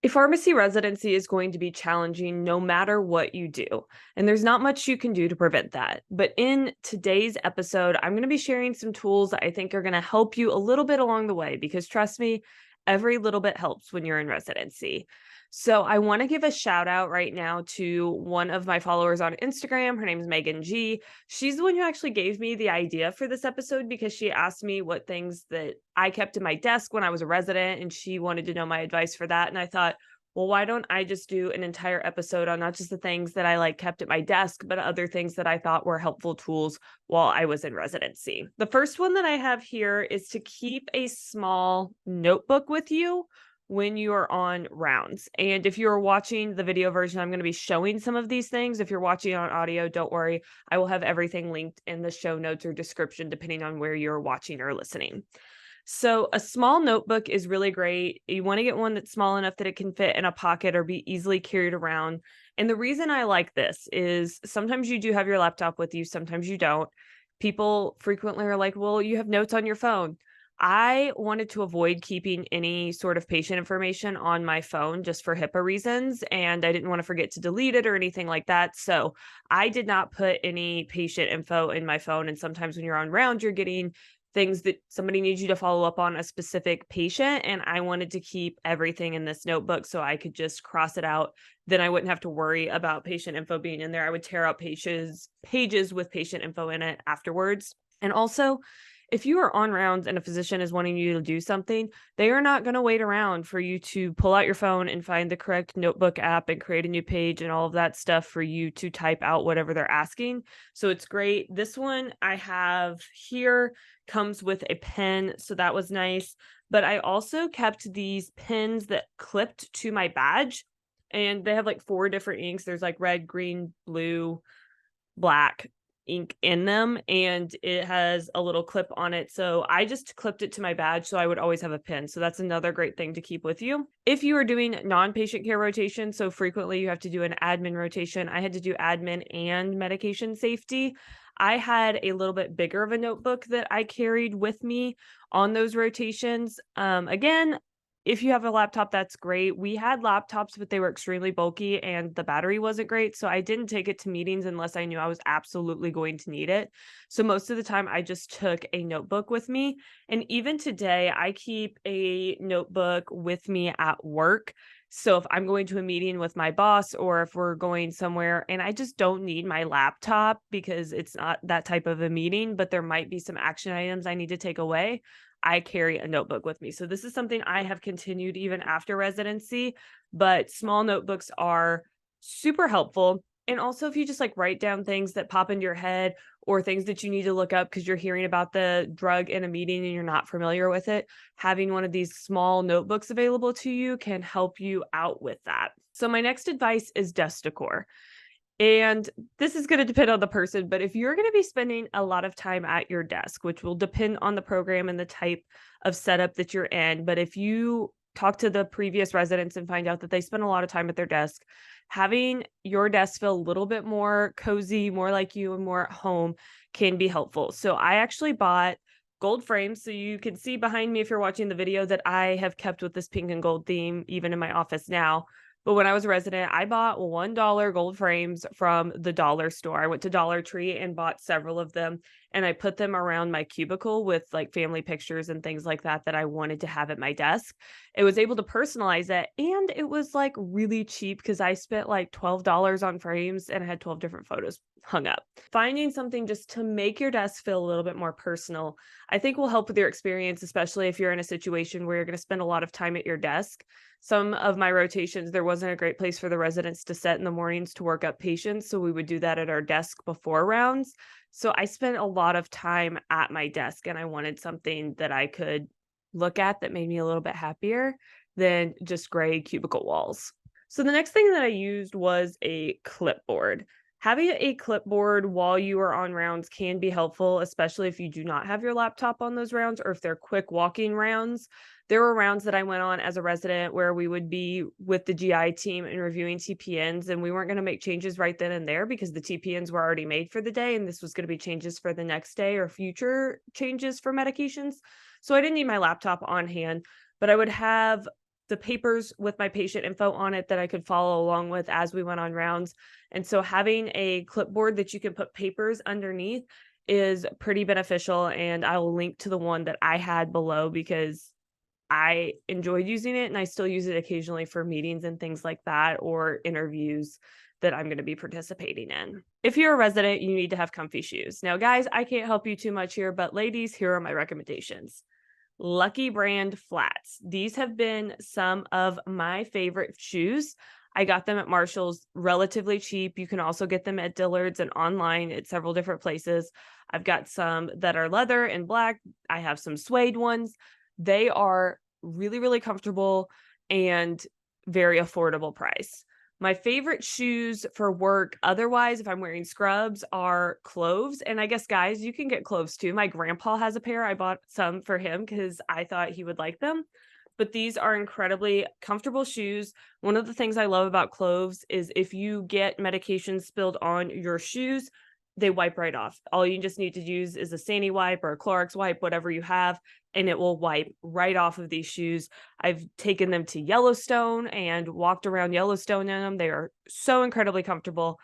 A pharmacy residency is going to be challenging no matter what you do, and there's not much you can do to prevent that. But in today's episode, I'm going to be sharing some tools that I think are going to help you a little bit along the way because trust me, every little bit helps when you're in residency. So I want to give a shout out right now to one of my followers on Instagram. Her name is Megan G. She's the one who actually gave me the idea for this episode because she asked me what things that I kept in my desk when I was a resident, and she wanted to know my advice for that. And I thought, well, why don't I just do an entire episode on not just the things that I kept at my desk, but other things that I thought were helpful tools while I was in residency. The first one that I have here is to keep a small notebook with you when you are on rounds. And if you're watching the video version, I'm going to be showing some of these things. If you're watching on audio, don't worry. I will have everything linked in the show notes or description, depending on where you're watching or listening. So a small notebook is really great. You want to get one that's small enough that it can fit in a pocket or be easily carried around. And the reason I like this is sometimes you do have your laptop with you, sometimes you don't. People frequently are like, well, you have notes on your phone. I wanted to avoid keeping any sort of patient information on my phone just for HIPAA reasons, and I didn't want to forget to delete it or anything like that. So I did not put any patient info in my phone. And sometimes when you're on round, you're getting things that somebody needs you to follow up on a specific patient. And I wanted to keep everything in this notebook so I could just cross it out. Then I wouldn't have to worry about patient info being in there. I would tear out pages with patient info in it afterwards. And also, if you are on rounds and a physician is wanting you to do something, they are not going to wait around for you to pull out your phone and find the correct notebook app and create a new page and all of that stuff for you to type out whatever they're asking. So it's great. This one I have here comes with a pen, so that was nice. But I also kept these pens that clipped to my badge, and they have like 4 different inks. There's like red, green, blue, black ink in them, and it has a little clip on it. So I just clipped it to my badge so I would always have a pin. So that's another great thing to keep with you. If you are doing non-patient care rotation, so frequently you have to do an admin rotation, I had to do admin and medication safety. I had a little bit bigger of a notebook that I carried with me on those rotations. Again, if you have a laptop, that's great. We had laptops, but they were extremely bulky and the battery wasn't great. So I didn't take it to meetings unless I knew I was absolutely going to need it. So most of the time, I just took a notebook with me. And even today, I keep a notebook with me at work. So if I'm going to a meeting with my boss or if we're going somewhere and I just don't need my laptop because it's not that type of a meeting, but there might be some action items I need to take away, I carry a notebook with me. So this is something I have continued even after residency, but small notebooks are super helpful. And also if you just write down things that pop into your head or things that you need to look up because you're hearing about the drug in a meeting and you're not familiar with it, having one of these small notebooks available to you can help you out with that. So my next advice is desk decor. And this is going to depend on the person, but if you're going to be spending a lot of time at your desk, which will depend on the program and the type of setup that you're in, but if you talk to the previous residents and find out that they spend a lot of time at their desk, having your desk feel a little bit more cozy, more like you and more at home can be helpful. So I actually bought gold frames. So you can see behind me if you're watching the video that I have kept with this pink and gold theme, even in my office now. But when I was a resident, I bought $1 gold frames from the dollar store. I went to Dollar Tree and bought several of them, and I put them around my cubicle with family pictures and things like that that I wanted to have at my desk. It was able to personalize it, and it was really cheap because I spent $12 on frames and I had 12 different photos hung up. Finding something just to make your desk feel a little bit more personal, I think will help with your experience, especially if you're in a situation where you're going to spend a lot of time at your desk. Some of my rotations, there wasn't a great place for the residents to sit in the mornings to work up patients, so we would do that at our desk before rounds. So I spent a lot of time at my desk, and I wanted something that I could look at that made me a little bit happier than just gray cubicle walls. So the next thing that I used was a clipboard. Having a clipboard while you are on rounds can be helpful, especially if you do not have your laptop on those rounds or if they're quick walking rounds. There were rounds that I went on as a resident where we would be with the GI team and reviewing TPNs, and we weren't going to make changes right then and there because the TPNs were already made for the day, and this was going to be changes for the next day or future changes for medications. So I didn't need my laptop on hand, but I would have the papers with my patient info on it that I could follow along with as we went on rounds. And so having a clipboard that you can put papers underneath is pretty beneficial. And I will link to the one that I had below because I enjoyed using it and I still use it occasionally for meetings and things like that, or interviews that I'm going to be participating in. If you're a resident, you need to have comfy shoes. Now, guys, I can't help you too much here, but ladies, here are my recommendations. Lucky Brand flats. These have been some of my favorite shoes. I got them at Marshall's relatively cheap. You can also get them at Dillard's and online at several different places. I've got some that are leather and black. I have some suede ones. They are really, really comfortable and very affordable price. My favorite shoes for work, otherwise, if I'm wearing scrubs, are cloves. And I guess, guys, you can get cloves too. My grandpa has a pair. I bought some for him because I thought he would like them. But these are incredibly comfortable shoes. One of the things I love about cloves is if you get medication spilled on your shoes, they wipe right off. All you just need to use is a Sani wipe or a Clorox wipe, whatever you have, and it will wipe right off of these shoes. I've taken them to Yellowstone and walked around Yellowstone in them. They are so incredibly comfortable,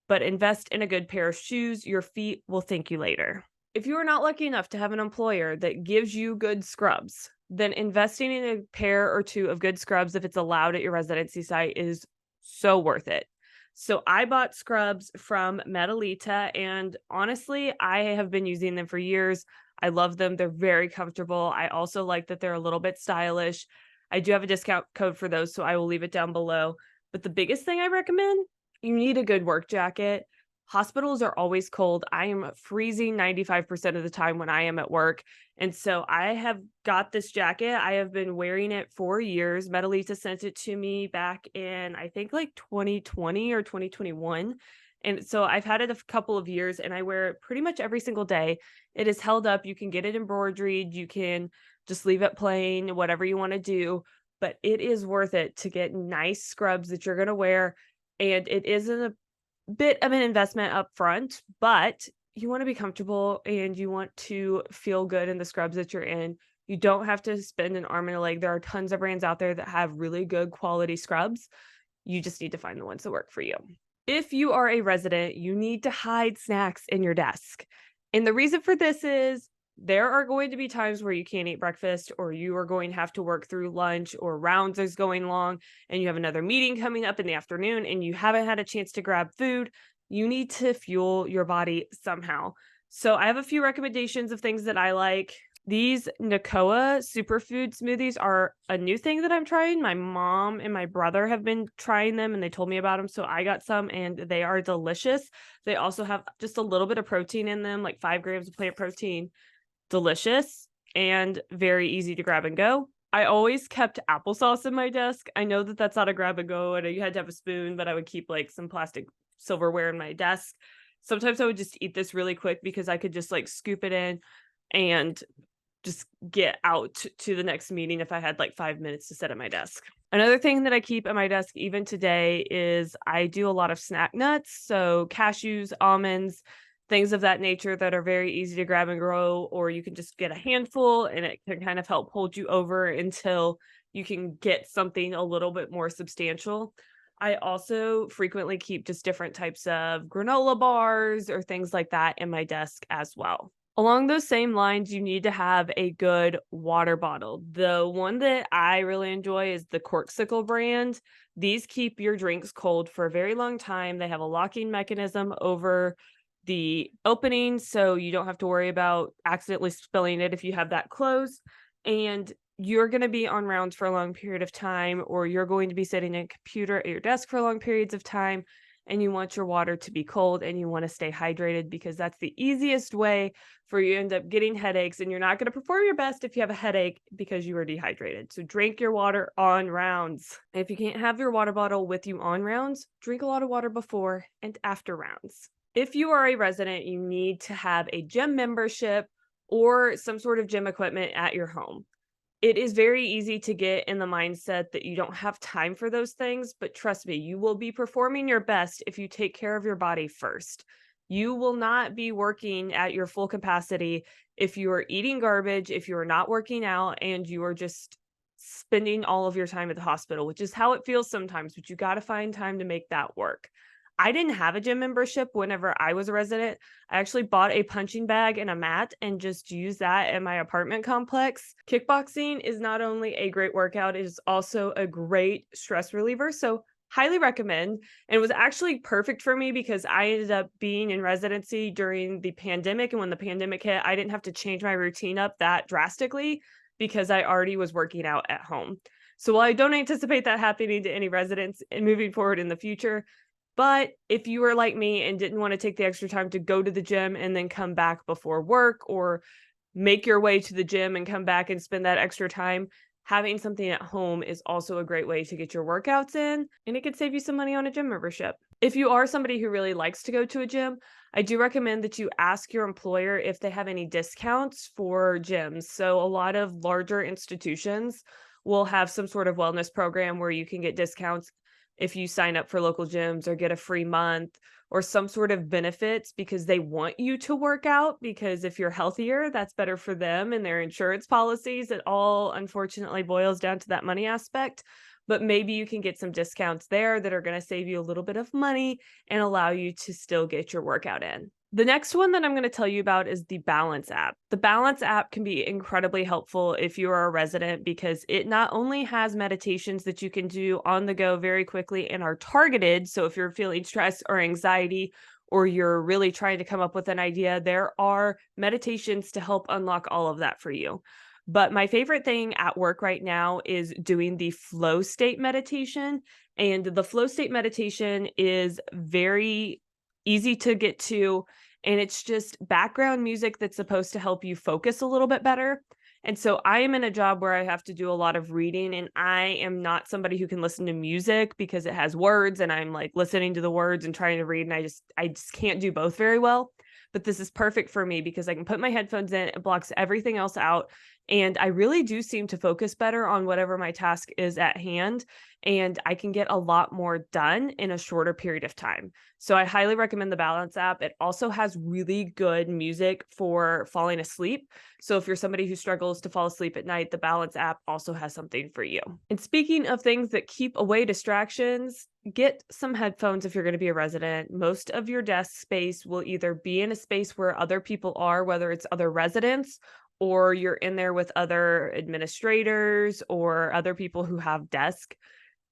but invest in a good pair of shoes. Your feet will thank you later. If you are not lucky enough to have an employer that gives you good scrubs, then investing in a pair or two of good scrubs, if it's allowed at your residency site, is so worth it. So I bought scrubs from Metalita, and honestly, I have been using them for years. I love them. They're very comfortable. I also like that they're a little bit stylish. I do have a discount code for those, so I will leave it down below. But the biggest thing I recommend, you need a good work jacket. Hospitals are always cold. I am freezing 95% of the time when I am at work. And so I have got this jacket. I have been wearing it for years. Metalita sent it to me back in, I think, like 2020 or 2021. And so I've had it a couple of years and I wear it pretty much every single day. It is held up. You can get it embroidered. You can just leave it plain, whatever you want to do. But it is worth it to get nice scrubs that you're going to wear. And it isn't a bit of an investment up front, but you want to be comfortable and you want to feel good in the scrubs that you're in. You don't have to spend an arm and a leg. There are tons of brands out there that have really good quality scrubs. You just need to find the ones that work for you. If you are a resident, you need to hide snacks in your desk. And the reason for this is there are going to be times where you can't eat breakfast, or you are going to have to work through lunch, or rounds is going long and you have another meeting coming up in the afternoon and you haven't had a chance to grab food. You need to fuel your body somehow. So I have a few recommendations of things that I like. These Nakoa superfood smoothies are a new thing that I'm trying. My mom and my brother have been trying them and they told me about them. So I got some and they are delicious. They also have just a little bit of protein in them, like 5 grams of plant protein. Delicious and very easy to grab and go. I always kept applesauce in my desk. I know that that's not a grab and go and you had to have a spoon, but I would keep like some plastic silverware in my desk. Sometimes I would just eat this really quick because I could just like scoop it in and just get out to the next meeting if I had like 5 minutes to sit at my desk. Another thing that I keep at my desk even today is I do a lot of snack nuts. So cashews, almonds, things of that nature that are very easy to grab and grow, or you can just get a handful and it can kind of help hold you over until you can get something a little bit more substantial. I also frequently keep just different types of granola bars or things like that in my desk as well. Along those same lines, you need to have a good water bottle. The one that I really enjoy is the Corksicle brand. These keep your drinks cold for a very long time. They have a locking mechanism over the opening, so you don't have to worry about accidentally spilling it if you have that closed. And you're going to be on rounds for a long period of time, or you're going to be sitting at a computer at your desk for long periods of time, and you want your water to be cold and you want to stay hydrated, because that's the easiest way for you to end up getting headaches, and you're not going to perform your best if you have a headache because you are dehydrated. So drink your water on rounds. If you can't have your water bottle with you on rounds, drink a lot of water before and after rounds. If you are a resident, you need to have a gym membership or some sort of gym equipment at your home. It is very easy to get in the mindset that you don't have time for those things, but trust me, you will be performing your best if you take care of your body first. You will not be working at your full capacity if you are eating garbage, if you are not working out, and you are just spending all of your time at the hospital, which is how it feels sometimes, but you got to find time to make that work. I didn't have a gym membership whenever I was a resident. I actually bought a punching bag and a mat and just used that in my apartment complex. Kickboxing is not only a great workout, it is also a great stress reliever. So highly recommend. And it was actually perfect for me because I ended up being in residency during the pandemic. And when the pandemic hit, I didn't have to change my routine up that drastically because I already was working out at home. So while I don't anticipate that happening to any residents and moving forward in the future, but if you were like me and didn't want to take the extra time to go to the gym and then come back before work, or make your way to the gym and come back and spend that extra time, having something at home is also a great way to get your workouts in, and it could save you some money on a gym membership. If you are somebody who really likes to go to a gym, I do recommend that you ask your employer if they have any discounts for gyms. So a lot of larger institutions will have some sort of wellness program where you can get discounts if you sign up for local gyms or get a free month or some sort of benefits because they want you to work out, because if you're healthier, that's better for them and their insurance policies. It all unfortunately boils down to that money aspect, but maybe you can get some discounts there that are going to save you a little bit of money and allow you to still get your workout in. The next one that I'm going to tell you about is the Balance app. The Balance app can be incredibly helpful if you are a resident because it not only has meditations that you can do on the go very quickly and are targeted. So if you're feeling stress or anxiety, or you're really trying to come up with an idea, there are meditations to help unlock all of that for you. But my favorite thing at work right now is doing the flow state meditation. And the flow state meditation is very easy to get to, and it's just background music that's supposed to help you focus a little bit better. And so I am in a job where I have to do a lot of reading, and I am not somebody who can listen to music because it has words and I'm like listening to the words and trying to read, and I just can't do both very well. But this is perfect for me because I can put my headphones in, it blocks everything else out, and I really do seem to focus better on whatever my task is at hand, and I can get a lot more done in a shorter period of time. So I highly recommend the Balance app. It also has really good music for falling asleep. So if you're somebody who struggles to fall asleep at night, the Balance app also has something for you. And speaking of things that keep away distractions, get some headphones if you're going to be a resident. Most of your desk space will either be in a space where other people are, whether it's other residents or you're in there with other administrators or other people who have desk.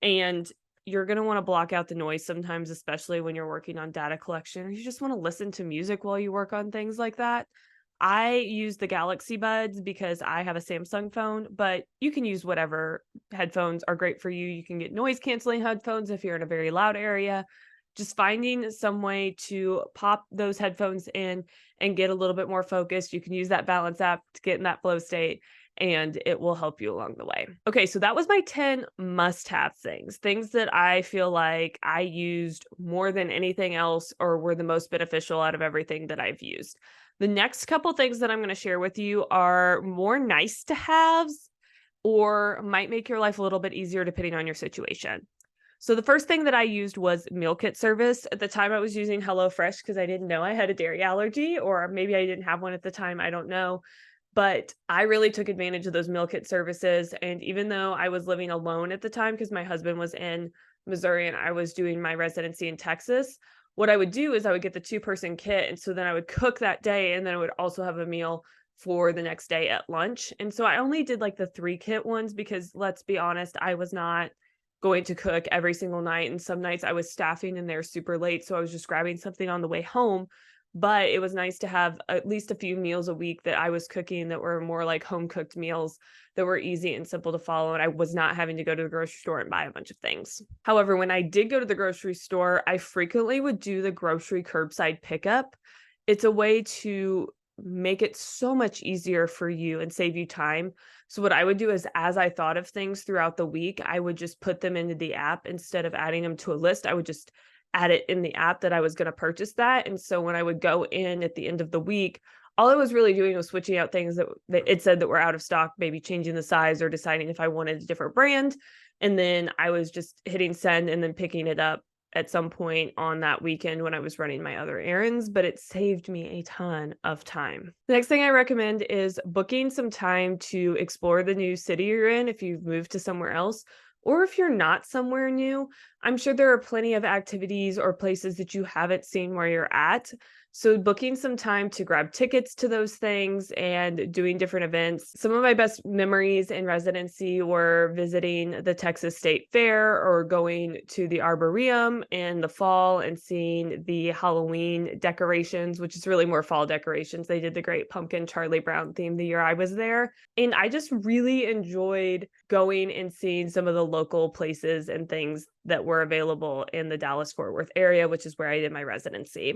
And you're going to want to block out the noise sometimes, especially when you're working on data collection, or you just want to listen to music while you work on things like that. I use the Galaxy Buds because I have a Samsung phone, but you can use whatever headphones are great for you. You can get noise canceling headphones if you're in a very loud area. Just finding some way to pop those headphones in and get a little bit more focused. You can use that Balance app to get in that flow state, and it will help you along the way. Okay, so that was my 10 must-have things that I feel like I used more than anything else or were the most beneficial out of everything that I've used. The next couple things that I'm going to share with you are more nice to haves or might make your life a little bit easier depending on your situation. So the first thing that I used was meal kit service. At the time I was using HelloFresh because I didn't know I had a dairy allergy, or maybe I didn't have one at the time, I don't know. But I really took advantage of those meal kit services. And even though I was living alone at the time because my husband was in Missouri and I was doing my residency in Texas, what I would do is I would get the 2-person kit. And so then I would cook that day, and then I would also have a meal for the next day at lunch. And so I only did like the 3-kit ones because, let's be honest, I was not going to cook every single night. And some nights I was staffing in there super late. So I was just grabbing something on the way home. But it was nice to have at least a few meals a week that I was cooking that were more like home cooked meals that were easy and simple to follow. And I was not having to go to the grocery store and buy a bunch of things. However, when I did go to the grocery store, I frequently would do the grocery curbside pickup. It's a way to make it so much easier for you and save you time. So what I would do is, as I thought of things throughout the week, I would just put them into the app instead of adding them to a list. I would just add it in the app that I was going to purchase that. And so when I would go in at the end of the week, all I was really doing was switching out things that it said that were out of stock, maybe changing the size or deciding if I wanted a different brand. And then I was just hitting send and then picking it up at some point on that weekend when I was running my other errands, but it saved me a ton of time. The next thing I recommend is booking some time to explore the new city you're in if you've moved to somewhere else. Or if you're not somewhere new, I'm sure there are plenty of activities or places that you haven't seen where you're at. So booking some time to grab tickets to those things and doing different events. Some of my best memories in residency were visiting the Texas State Fair or going to the Arboretum in the fall and seeing the Halloween decorations, which is really more fall decorations. They did the Great Pumpkin Charlie Brown theme the year I was there. And I just really enjoyed going and seeing some of the local places and things that were available in the Dallas-Fort Worth area, which is where I did my residency.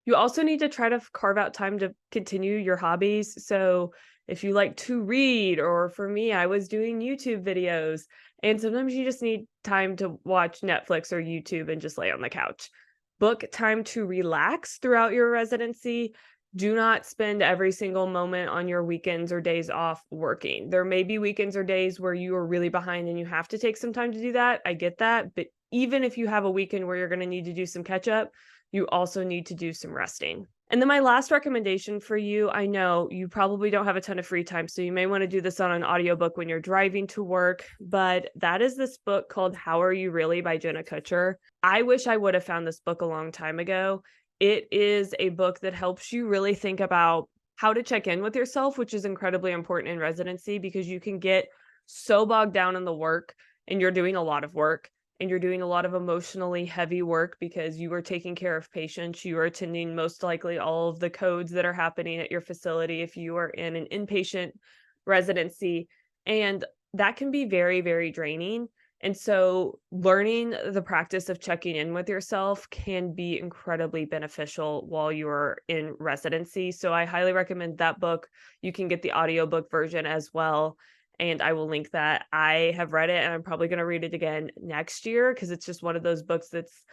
You also need to try to carve out time to continue your hobbies. So if you like to read, or for me, I was doing YouTube videos, and sometimes you just need time to watch Netflix or YouTube and just lay on the couch. Book time to relax throughout your residency. Do not spend every single moment on your weekends or days off working. There may be weekends or days where you are really behind and you have to take some time to do that. I get that. But even if you have a weekend where you're going to need to do some catch up, you also need to do some resting. And then my last recommendation for you, I know you probably don't have a ton of free time, so you may want to do this on an audiobook when you're driving to work, but that is this book called How Are You Really by Jenna Kutcher. I wish I would have found this book a long time ago. It is a book that helps you really think about how to check in with yourself, which is incredibly important in residency because you can get so bogged down in the work and you're doing a lot of work. And you're doing a lot of emotionally heavy work because you are taking care of patients. You are attending most likely all of the codes that are happening at your facility if you are in an inpatient residency. And that can be very, very draining. And so learning the practice of checking in with yourself can be incredibly beneficial while you're in residency. So I highly recommend that book. You can get the audiobook version as well, and I will link that. I have read it and I'm probably going to read it again next year because it's just one of those books that's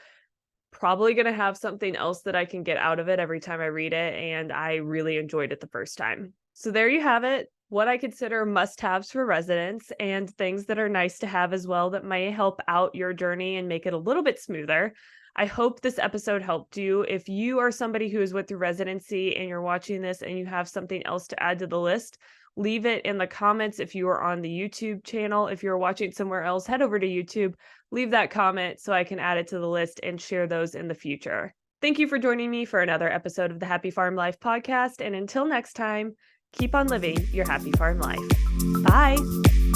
probably going to have something else that I can get out of it every time I read it. And I really enjoyed it the first time. So there you have it. What I consider must-haves for residents and things that are nice to have as well that may help out your journey and make it a little bit smoother. I hope this episode helped you. If you are somebody who is with your residency and you're watching this and you have something else to add to the list, leave it in the comments. If you are on the YouTube channel, if you're watching somewhere else, head over to YouTube, leave that comment so I can add it to the list and share those in the future. Thank you for joining me for another episode of the Happy Pharm Life podcast. And until next time, keep on living your happy Pharm life. Bye.